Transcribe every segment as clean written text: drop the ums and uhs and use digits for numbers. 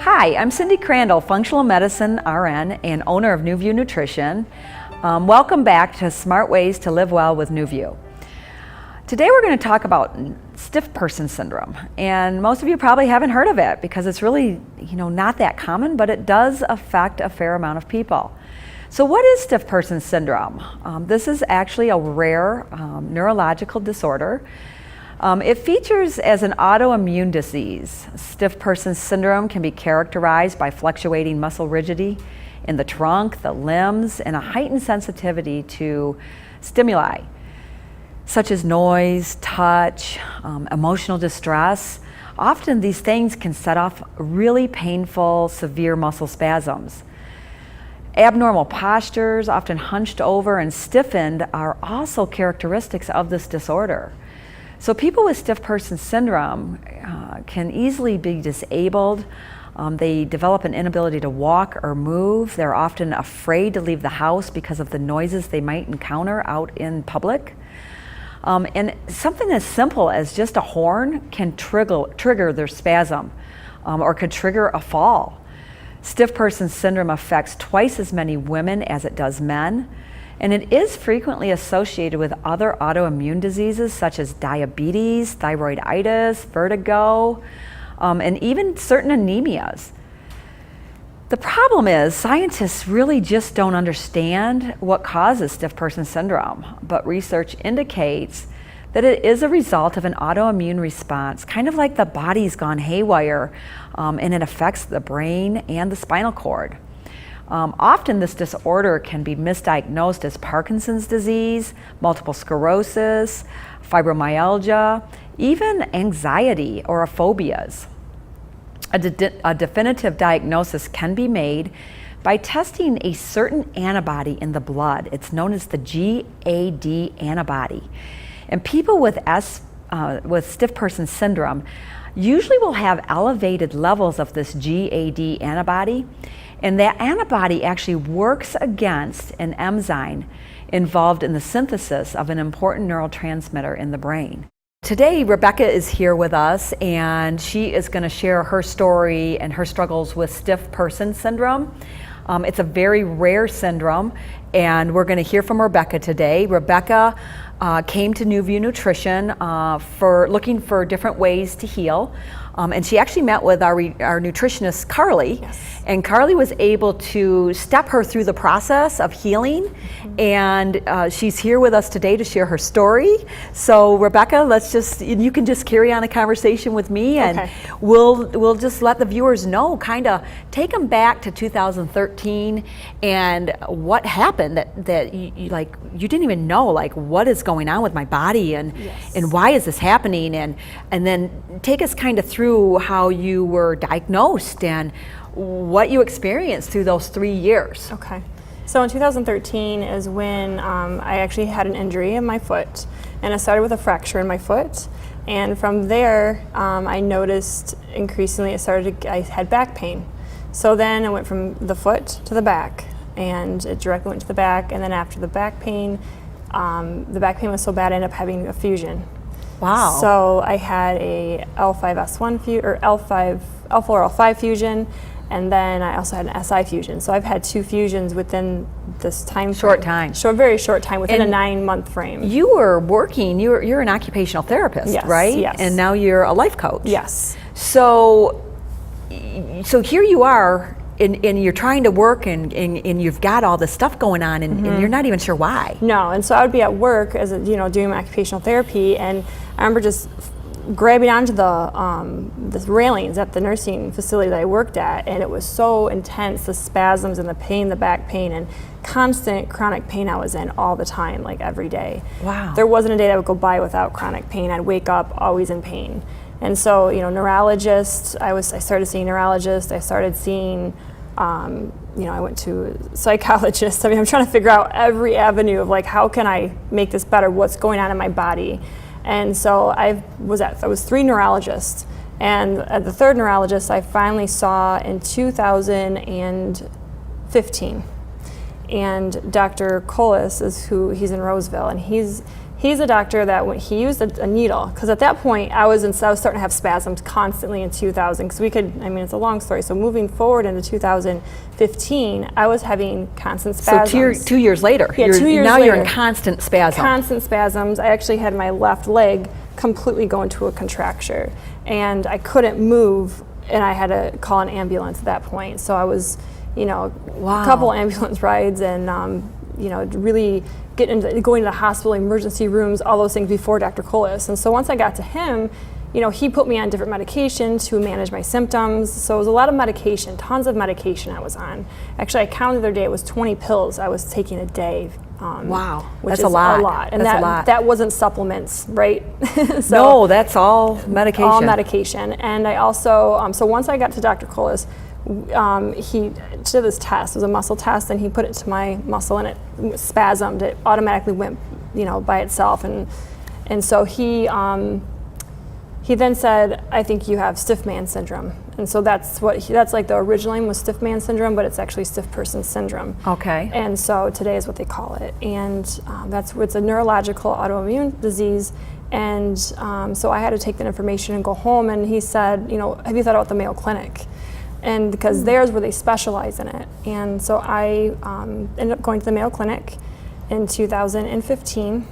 Hi, I'm Cindy Crandall, functional medicine RN and owner of Nuview Nutrition. Welcome back to Smart Ways to Live Well with Nuview. Today we're going to talk about stiff person syndrome, and most of you probably haven't heard of it because it's really, not that common, but it does affect a fair amount of people. So what is stiff person syndrome? This is actually a rare neurological disorder. It features as an autoimmune disease. Stiff person syndrome can be characterized by fluctuating muscle rigidity in the trunk, the limbs, and a heightened sensitivity to stimuli, such as noise, touch, emotional distress. Often these things can set off really painful, severe muscle spasms. Abnormal postures, often hunched over and stiffened, are also characteristics of this disorder. So people with stiff person syndrome can easily be disabled. They develop an inability to walk or move. They're often afraid to leave the house because of the noises they might encounter out in public. And something as simple as just a horn can trigger their spasm or could trigger a fall. Stiff person syndrome affects twice as many women as it does men. And it is frequently associated with other autoimmune diseases such as diabetes, thyroiditis, vertigo, and even certain anemias. The problem is scientists really just don't understand what causes stiff person syndrome, but research indicates that it is a result of an autoimmune response, kind of like the body's gone haywire, and it affects the brain and the spinal cord. Often this disorder can be misdiagnosed as Parkinson's disease, multiple sclerosis, fibromyalgia, even anxiety or phobias. A definitive diagnosis can be made by testing a certain antibody in the blood. It's known as the GAD antibody. And people with stiff person syndrome usually will have elevated levels of this GAD antibody. And that antibody actually works against an enzyme involved in the synthesis of an important neurotransmitter in the brain. Today, Rebecca is here with us, and she is going to share her story and her struggles with stiff person syndrome. It's a very rare syndrome, and we're going to hear from Rebecca today. Rebecca came to Nuview Nutrition for looking for different ways to heal. And she actually met with our nutritionist, Carly. Yes. And Carly was able to step her through the process of healing. Mm-hmm. And she's here with us today to share her story. So Rebecca, you can just carry on a conversation with me, and okay. we'll just let the viewers know, kind of take them back to 2013 and what happened that you didn't even know, like, what is going on with my body, and yes. and why is this happening, and then take us kind of through how you were diagnosed and what you experienced through those 3 years. Okay. So in 2013 is when I actually had an injury in my foot, and it started with a fracture in my foot. And from there, I noticed increasingly I had back pain. So then I went from the foot to the back, and it directly went to the back. And then after the back pain was so bad I ended up having a fusion. Wow. So I had a L5S1 or L4 L5 fusion, and then I also had an SI fusion. So I've had 2 fusions within this time Short frame. time. Very short time, within And a 9-month frame. You were working, you're an occupational therapist, Yes, right? yes. And now you're a life coach. Yes. So here you are, and you're trying to work, and you've got all this stuff going on, and you're not even sure why. No, and so I would be at work as doing my occupational therapy, and I remember just grabbing onto the railings at the nursing facility that I worked at, and it was so intense, the spasms and the pain, the back pain, and constant chronic pain I was in all the time, like every day. Wow. There wasn't a day that would go by without chronic pain. I'd wake up always in pain. And so, neurologists, I started seeing neurologists, I started seeing, I went to psychologists. I mean, I'm trying to figure out every avenue of, like, how can I make this better? What's going on in my body? And so I was 3 neurologists. And at the 3rd neurologist I finally saw in 2015. And Dr. Colas he's in Roseville, and he's He's a doctor that when he used a needle, because at that point I was starting to have spasms constantly in 2000. Because it's a long story. So moving forward into 2015, I was having constant spasms. So 2 years later, Yeah, 2 years now later. you're in constant spasm. Constant spasms. I actually had my left leg completely go into a contracture, and I couldn't move, and I had to call an ambulance at that point. So I was, Wow. a couple ambulance rides, and really going to the hospital, emergency rooms, all those things before Dr. Colas. And so once I got to him, he put me on different medication to manage my symptoms. So it was a lot of medication, tons of medication I was on. Actually, I counted the other day, it was 20 pills I was taking a day. Wow, which that's is a lot. And that's a lot. that wasn't supplements, right? No, that's all medication. All medication. And I also, so once I got to Dr. Colas, he did this test. It was a muscle test, and he put it to my muscle, and it spasmed. It automatically went, by itself. And so he then said, I think you have stiff man syndrome. And so that's like the original name was stiff man syndrome, but it's actually stiff person syndrome. Okay. And so today is what they call it. And it's a neurological autoimmune disease. And so I had to take that information and go home. And he said, have you thought about the Mayo Clinic? And because there's where they specialize in it. And so I ended up going to the Mayo Clinic in 2015.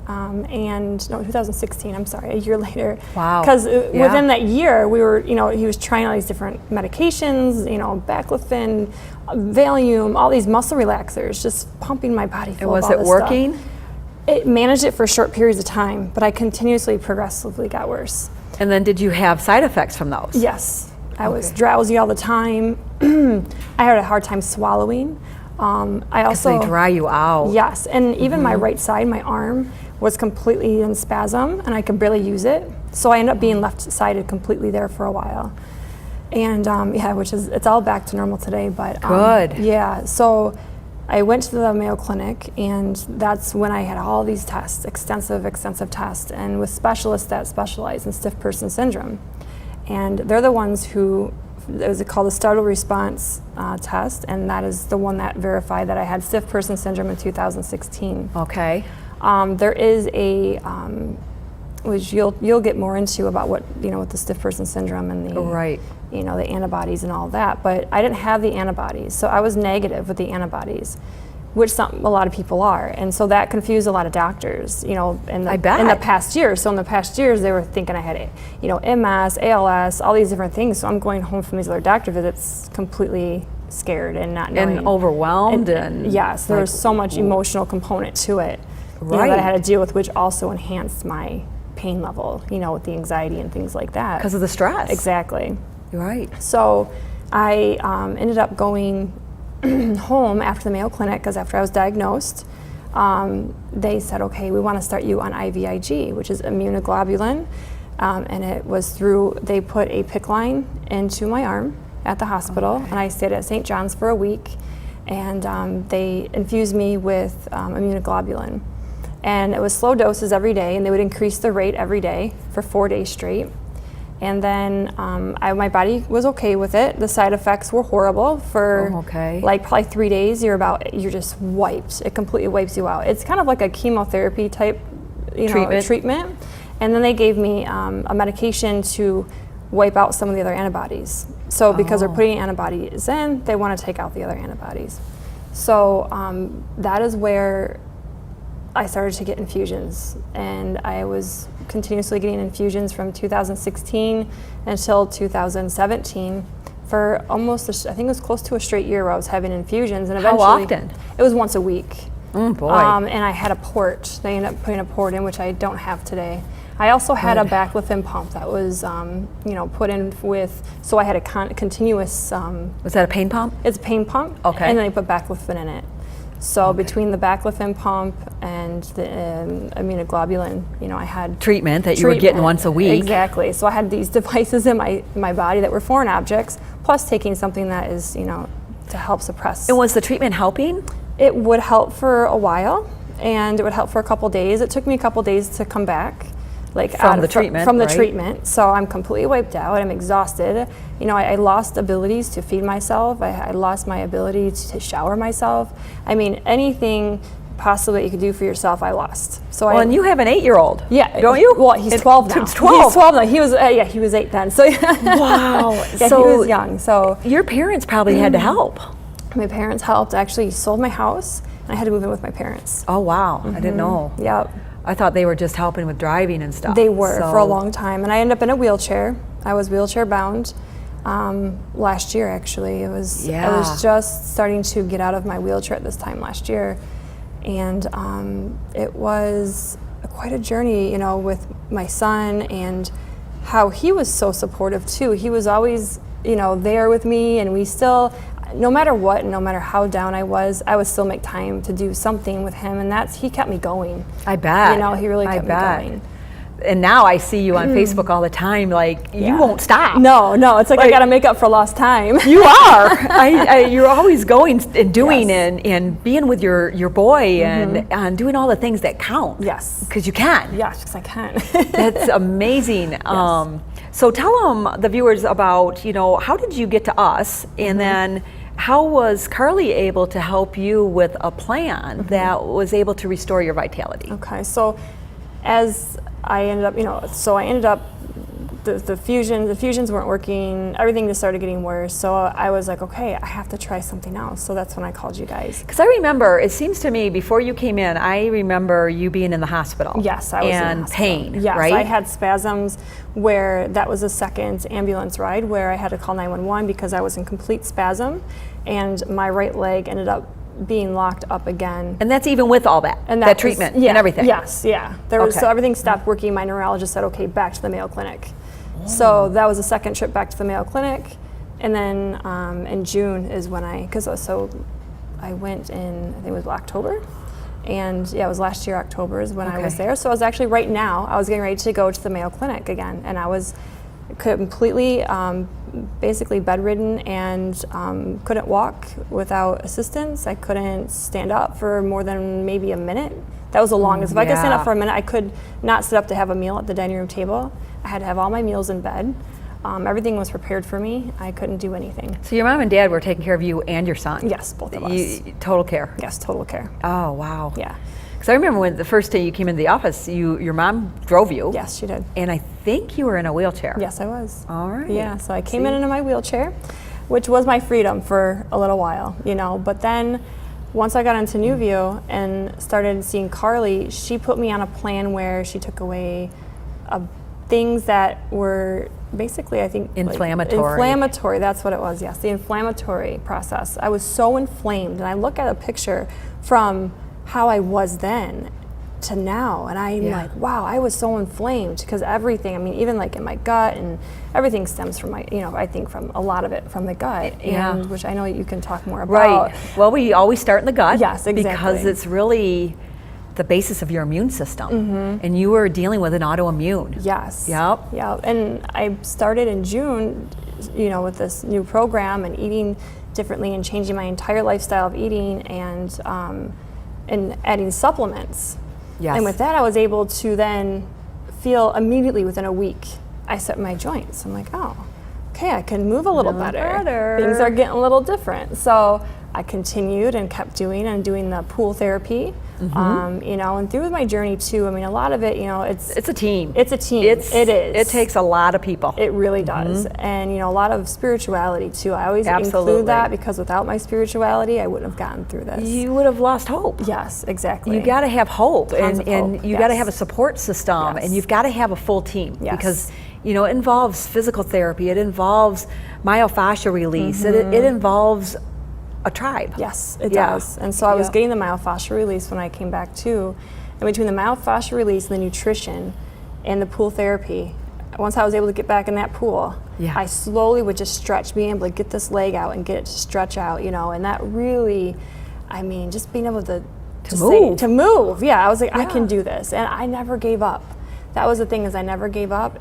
2016, I'm sorry, a year later. Wow. Because within that year, we were, he was trying all these different medications, baclofen, Valium, all these muscle relaxers, just pumping my body full of all this And was it working? stuff. It managed it for short periods of time, but I continuously, progressively got worse. And then did you have side effects from those? Yes. I was drowsy all the time. I had a hard time swallowing. I also they dry you out. Yes, and even my right side, my arm, was completely in spasm, and I could barely use it. So I ended up being left-sided completely there for a while. And it's all back to normal today. But Good. Yeah. So I went to the Mayo Clinic, and that's when I had all these tests, extensive tests, and with specialists that specialize in stiff person syndrome. And they're the ones who, it was called the startle response test, and that is the one that verified that I had stiff person syndrome in 2016. Okay. There is a, which you'll get more into about what, with the stiff person syndrome and the, Right. the antibodies and all that, but I didn't have the antibodies, so I was negative with the antibodies, which a lot of people are, and so that confused a lot of doctors, in the past years. So in the past years, they were thinking I had, MS, ALS, all these different things. So I'm going home from these other doctor visits completely scared and not knowing. And overwhelmed and yes, there was so much emotional component to it, Right. that I had to deal with, which also enhanced my pain level, with the anxiety and things like that. Because of the stress. Exactly. Right. So I ended up going home after the Mayo Clinic, because after I was diagnosed, they said, okay, we want to start you on IVIG, which is immunoglobulin, and it was they put a PICC line into my arm at the hospital, and I stayed at St. John's for a week, and they infused me with immunoglobulin. And it was slow doses every day, and they would increase the rate every day for 4 days straight. And then my body was okay with it. The side effects were horrible for like probably 3 days. You're just wiped. It completely wipes you out. It's kind of like a chemotherapy type treatment. And then they gave me a medication to wipe out some of the other antibodies. So because they're putting antibodies in, they want to take out the other antibodies. So that is where I started to get infusions, and I was continuously getting infusions from 2016 until 2017 for almost, I think it was close to a straight year where I was having infusions. And eventually, how often? It was once a week. Boy. And I had a port. They ended up putting a port in, which I don't have today. I also had a baclofen pump that was, put in with, so I had a continuous. Was that a pain pump? It's a pain pump. Okay. And then they put baclofen in it. So between the baclofen pump and the immunoglobulin, I had treatment that you were getting once a week. Exactly. So I had these devices in my body that were foreign objects, plus taking something that is, to help suppress. And was the treatment helping? It would help for a while, and it would help for a couple days. It took me a couple days to come back. From the treatment. So I'm completely wiped out. I'm exhausted. I lost abilities to feed myself. I lost my ability to shower myself. I mean, anything possibly you could do for yourself, I lost. So Well, and you have an 8-year-old. Yeah. Don't you? Well, he's 12 now. He's 12. He's 12 now. He was, he was 8 then. So Wow. yeah, So he was young. So your parents probably had to help. my parents helped. I actually sold my house, and I had to move in with my parents. Oh, wow. I didn't know. Yep. I thought they were just helping with driving and stuff. They were So- for a long time, and I ended up in a wheelchair. I was wheelchair bound last year. Actually, I was just starting to get out of my wheelchair at this time last year, and it was quite a journey, you know, with my son and how he was so supportive too. He was always, you know, there with me, and we still, no matter what, no matter how down I would still make time to do something with him, and he kept me going. I bet. You know, he really kept me going. And now I see you on Facebook all the time, like, you won't stop. No, it's like I got to make up for lost time. You are. You're always going and doing and being with your boy and doing all the things that count. Yes. Because you can. Yes, because I can. That's amazing. Yes. So tell them, the viewers, about, you know, how did you get to us, and then how was Carly able to help you with a plan that was able to restore your vitality? Okay, so as I ended up, the fusions weren't working, everything just started getting worse. So I was like, okay, I have to try something else. So that's when I called you guys. Because I remember, it seems to me, before you came in, I remember you being in the hospital. Yes, I was in the and hospital. pain, yes, right? I had spasms where that was a second ambulance ride where I had to call 911 because I was in complete spasm, and my right leg ended up being locked up again. And that's even with all that, And that treatment and everything. Yes, yeah. There was, Okay. so everything stopped working. My neurologist said, okay, back to the Mayo Clinic. So that was the second trip back to the Mayo Clinic. And then in June is when I went in, I think it was October. And yeah, it was last year, October is when I was there. So I was actually right now, I was getting ready to go to the Mayo Clinic again. And I was completely basically bedridden and couldn't walk without assistance. I couldn't stand up for more than maybe a minute. That was the longest. If I could stand up for a minute, I could not sit up to have a meal at the dining room table. I had to have all my meals in bed. Everything was prepared for me. I couldn't do anything. So your mom and dad were taking care of you and your son? Yes, both of us. Total care? Yes, total care. Oh, wow. Yeah. Because I remember when the first day you came into the office, your mom drove you. Yes, she did. And I think you were in a wheelchair. Yes, I was. All right. Yeah, so I came in my wheelchair, which was my freedom for a little while, you know. But then once I got into Nuview and started seeing Carly, she put me on a plan where she took away things that were basically, I think, inflammatory. Inflammatory, that's what it was, yes, the inflammatory process. I was so inflamed, and I look at a picture from how I was then to now, and I'm like, wow, I was so inflamed, because everything, I mean, even like in my gut, and everything stems from I think from a lot of it from the gut, and which I know you can talk more about. Right. Well, we always start in the gut. Yes, exactly. Because it's really the basis of your immune system, and you were dealing with an autoimmune. Yes. Yep. Yeah, and I started in June, you know, with this new program and eating differently and changing my entire lifestyle of eating and adding supplements. Yes. And with that, I was able to then feel immediately within a week, I set my joints. I'm like, oh, okay, I can move a little better. Things are getting a little different. So I continued and kept doing the pool therapy. You know, and through my journey too, I mean, a lot of it, you know, it's a team. It's a team. It is. It takes a lot of people. It really does. And, you know, a lot of spirituality too. I always Absolutely. include that, because without my spirituality, I wouldn't have gotten through this. You would have lost hope. Yes, exactly. You got to have hope, Tons of and hope, you got to have a support system, and you've got to have a full team, because, you know, it involves physical therapy, it involves myofascial release, it involves a tribe. Yes, it does. And so I was getting the myofascial release when I came back too. And between the myofascial release and the nutrition and the pool therapy, once I was able to get back in that pool, I slowly would just stretch, being able to get this leg out and get it to stretch out, you know, and that really, I mean, just being able to move. Yeah, I was like, I can do this. And I never gave up. That was the thing, is I never gave up.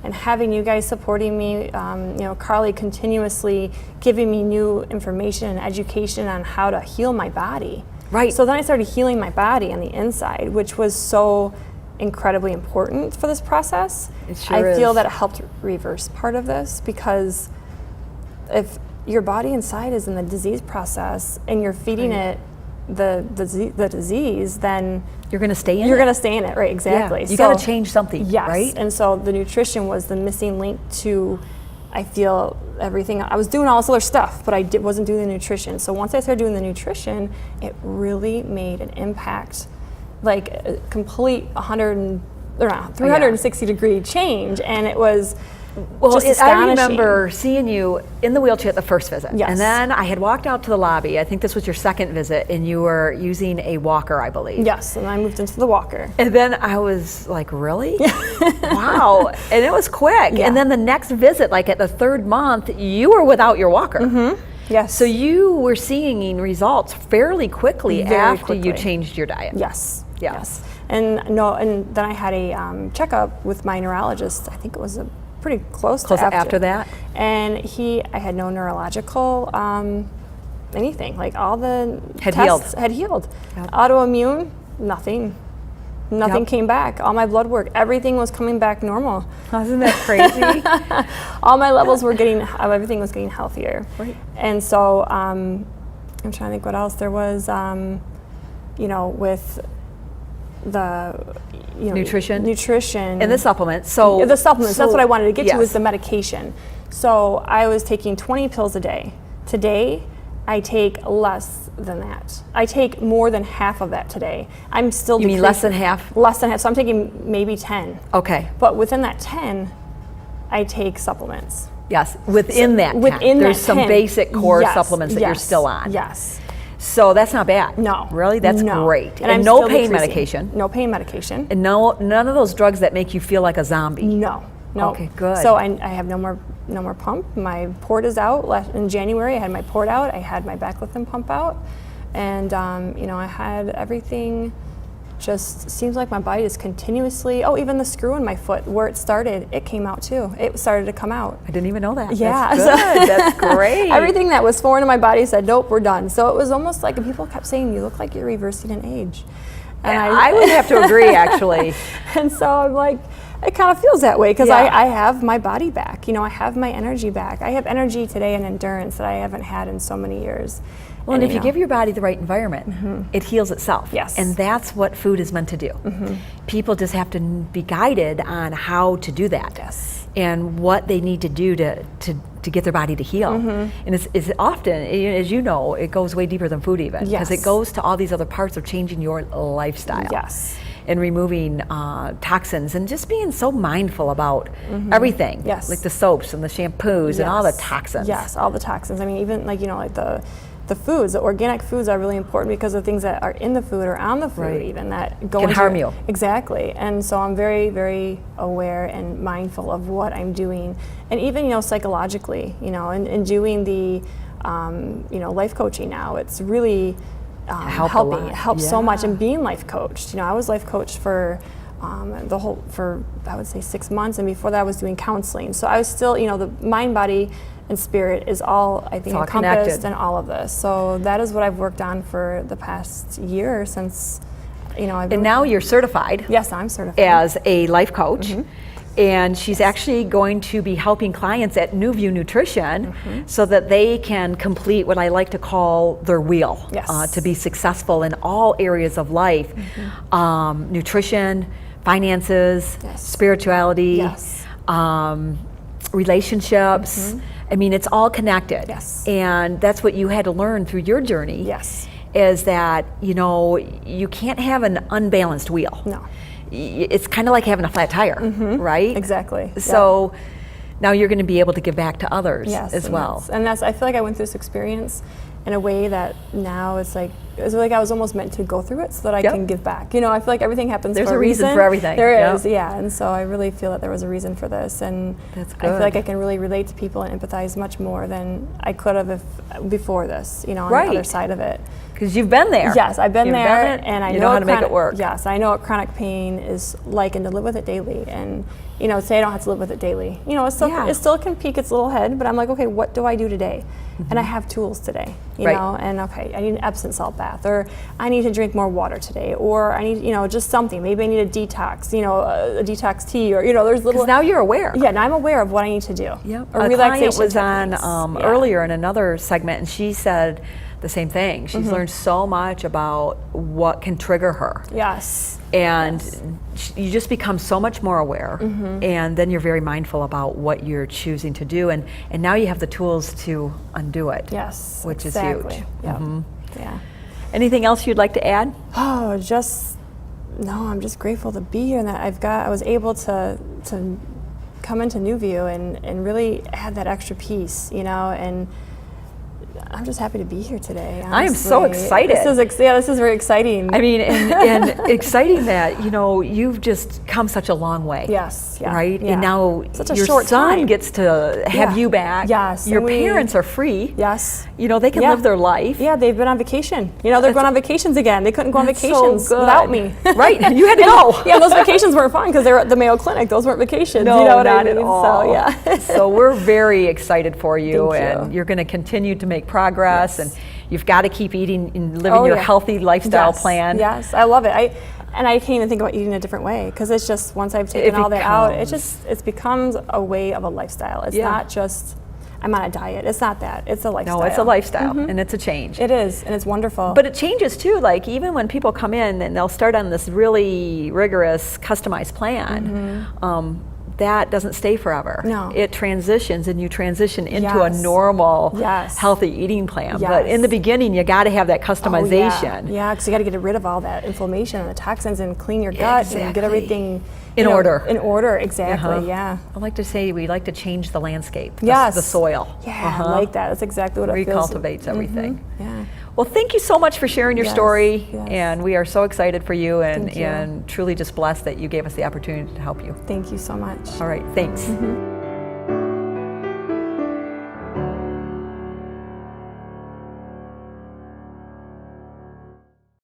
And having you guys supporting me, you know, Carly continuously giving me new information and education on how to heal my body. Right. So then I started healing my body on the inside, which was so incredibly important for this process. It sure I feel is. that it helped reverse part of this, because if your body inside is in the disease process and you're feeding it the disease, then you're going to stay in you're it. going to stay in it, right? Exactly. Yeah. You got to change something, yes. right? And so the nutrition was the missing link to, I feel, everything. I was doing all this other stuff, but I wasn't doing the nutrition. So once I started doing the nutrition, it really made an impact, like a complete 360 degree change, and it was just I astonishing. remember seeing you in the wheelchair at the first visit. Yes. And then I had walked out to the lobby. I think this was your second visit, and you were using a walker, I believe. Yes, and I moved into the walker. And then I was like, really? Wow. And it was quick. Yeah. And then the next visit, like at the third month, you were without your walker. Mm-hmm. Yes. So you were seeing results fairly quickly after you changed your diet. Yes. Yeah. Yes. And then I had a checkup with my neurologist. I think it was pretty close to after that. And I had no neurological anything. Like all the Had tests had healed. Yep. Autoimmune, nothing. Nothing Yep. came back. All my blood work, everything was coming back normal. Isn't that crazy? All my levels were everything was getting healthier. Right. And so I'm trying to think what else there was, with the Nutrition and the supplements. So the supplements. That's what I wanted to get to, yes. was the medication. So I was taking 20 pills a day. Today, I take less than that. I take more than half of that today. I'm still. You mean less than half? Less than half. So I'm taking maybe 10. Okay. But within that 10, I take supplements. Yes, within that 10. Within There's that some 10. basic core Yes, supplements that you're yes, still on. Yes. So that's not bad. No. Really? That's No. great. And I'm no still pain decreasing. medication. No pain medication. And none of those drugs that make you feel like a zombie. No. Okay, good. So I have no more pump. My port is out. In January, I had my port out. I had my baclofen pump out, and I had everything. Just seems like my body is continuously. Oh, even the screw in my foot where it started, it came out too. It started to come out. I didn't even know that. Yeah, That's good. That's great. Everything that was foreign to my body said, nope, we're done. So it was almost like, and people kept saying, you look like you're reversing in age. And I would have to agree, actually. And so I'm like, it kind of feels that way because Yeah. I have my body back. I have my energy back. I have energy today and endurance that I haven't had in so many years. Well, and if you give your body the right environment, it heals itself. Yes. And that's what food is meant to do. People just have to be guided on how to do that. Yes. And what they need to do to get their body to heal. And it's often, as you know, it goes way deeper than food even. Because Yes. it goes to all these other parts of changing your lifestyle. Yes. And removing toxins and just being so mindful about everything. Yes. Like the soaps and the shampoos and all the Yes. toxins. Yes, all the toxins. I mean, even like the foods, the organic foods are really important because of things that are in the food or on the food, Right. even that go Can into harm you. Exactly. And so I'm very, very aware and mindful of what I'm doing, and even psychologically, and doing the life coaching now. It's really Helped a helping. lot. It helps so much, Yeah. and being life coached. I was life coached for I would say 6 months, and before that I was doing counseling. So I was still, the mind, body, and spirit is all, I think, all encompassed connected. in all of this. So that is what I've worked on for the past year since, I've And now you're certified yes, I'm certified. as a life coach. And she's actually going to be helping clients at Nuview Nutrition so that they can complete what I like to call their wheel Yes. to be successful in all areas of life. Nutrition, finances, Yes. spirituality, Yes. relationships. I mean, it's all connected. Yes. And that's what you had to learn through your journey. Yes. Is that, you can't have an unbalanced wheel. No. It's kind of like having a flat tire, right? Exactly. So now you're going to be able to give back to others Yes, as well. And that's I feel like I went through this experience in a way that now it's like I was almost meant to go through it so that I can give back. I feel like everything happens There's for a reason for everything. There Yep. is, yeah. And so I really feel that there was a reason for this, and That's I feel good. like I can really relate to people and empathize much more than I could have before this. On Right. the other side of it. Because you've been there. Yes, I've been You've there, done it. and I you know know how what to make it chronic- work. Yes, I know what chronic pain is like, and to live with it daily. And say I don't have to live with it daily. It still can peek its little head, but I'm like, okay, what do I do today? And I have tools today. Right. And okay, I need an Epsom salt bath, or I need to drink more water today, or I need just something. Maybe I need a detox. A detox tea, or there's little. Because now you're aware. Yeah, now I'm aware of what I need to do. Yep. Or A client relaxation was on techniques. earlier in another segment, and she said the same thing. She's learned so much about what can trigger her. Yes. And you just become so much more aware, and then you're very mindful about what you're choosing to do, and now you have the tools to undo it. Yes. Which exactly. is huge. Yep. Yeah. Anything else you'd like to add? Oh, no, I'm just grateful to be here, and that I was able to come into Nuview and really add that extra piece, you know, and I'm just happy to be here today. Honestly. I am so excited. This is very exciting. I mean, and exciting that, you know, you've just come such a long way. Yes. Yeah, right? Yeah. And now Such a your short son time. gets to have you back. Yes. Your parents are free. Yes. You know, they can live their life. Yeah, they've been on vacation. You know, they're going on vacations again. They couldn't go on vacations without me. Right, you had to go. Yeah, those vacations weren't fun because they were at the Mayo Clinic. Those weren't vacations. No, you know what not I mean? at all. So, yeah. So we're very excited for you, Thank you. and you're going to continue to make progress, and you've got to keep eating and living your yeah. healthy lifestyle plan. Yes, I love it. I can't even think about eating a different way because it's just once I've taken all that out, it becomes a way of a lifestyle. It's not just I'm on a diet. It's not that. It's a lifestyle. No, it's a lifestyle, and it's a change. It is, and it's wonderful. But it changes too. Like even when people come in and they'll start on this really rigorous, customized plan. That doesn't stay forever. No. It transitions, and you transition into a normal, healthy eating plan. But in the beginning, you got to have that customization. Yeah, because you got to get rid of all that inflammation and the toxins and clean your gut and get everything in order. In order, exactly. Yeah. I like to say we like to change the landscape. Yes. The soil. Yeah, I like that. That's exactly what it feels. Recultivates everything. Yeah. Well, thank you so much for sharing your story, yes. and we are so excited for you, Thank you. and truly just blessed that you gave us the opportunity to help you. Thank you so much. All right, thanks.